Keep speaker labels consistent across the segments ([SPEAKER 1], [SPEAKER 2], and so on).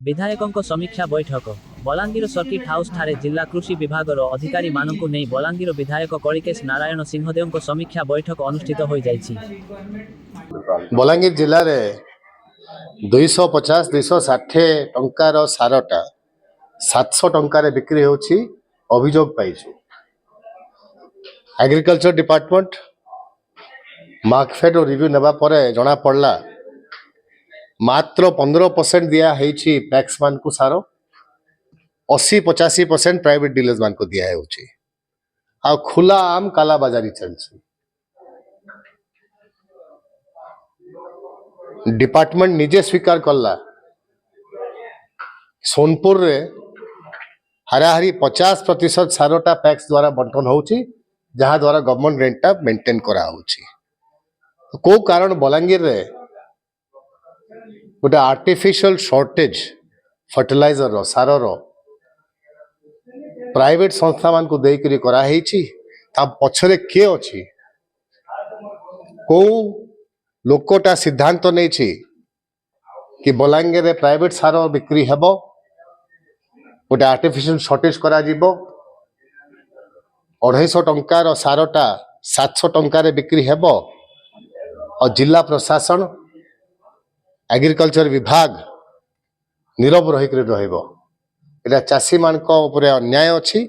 [SPEAKER 1] विधायकों समीक्षा बैठक बलांगीर सर्किट हाउस ठारे जिला कृषि विभागर अधिकारी मानकु नहीं बलांगीर विधायक कलिकेश नारायण सिंहदेव समीक्षा बैठक अनुष्ठित हो जाइछि।
[SPEAKER 2] बलांगीर जिले में 250-260 टंकार सारटा 700 टंकार बिक्री होछि अभियोग पाइछु। एग्रीकल्चर डिपार्टमेंट मार्कफेड और रिव्यू नेबा परे जना पड़ला मात्र 15% दिया हेछि पैक्स मान को सारो 80-85% प्राइवेट डीलर्स मान को दिया हेछि आ खुला आम काला बाजारी चलछि। डिपार्टमेंट निजे स्वीकार करला सोनपुर रे हाराहारी 50% सारोटा पैक्स द्वारा बंटन होछि जहा द्वारा गवर्नमेंट रेंटा मेंटेन करा होछि। को कारण बलांगीर रे गोटे आर्टिफिशियल शॉर्टेज फर्टिलाइजर रो सारो रो प्राइवेट संस्था मान को देकरी करा हेछि ता पछरे के अछि को लोकोटा सिद्धांत नै छि कि बलांगीर रे प्राइवेट सारो बिक्री हेबो गोटे आर्टिफिशियल शॉर्टेज करा जिवो 250 टंकार सारोटा 700 टंकार बिक्री हेबो और जिला प्रशासन एग्रीकल्चर विभाग नीरव रहिक रहइबो। एटा चासी मान को ऊपर अन्याय अछि।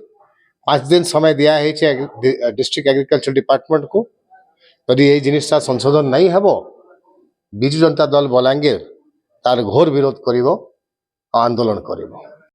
[SPEAKER 2] 5 दिन समय दिया है डिस्ट्रिक्ट एग्रीकल्चर डिपार्टमेंट को यदि ये जिनिसटा संशोधन नहीं हेबो बिजु जनता दल बलांगीर तार घोर विरोध करिवो आंदोलन करिवो।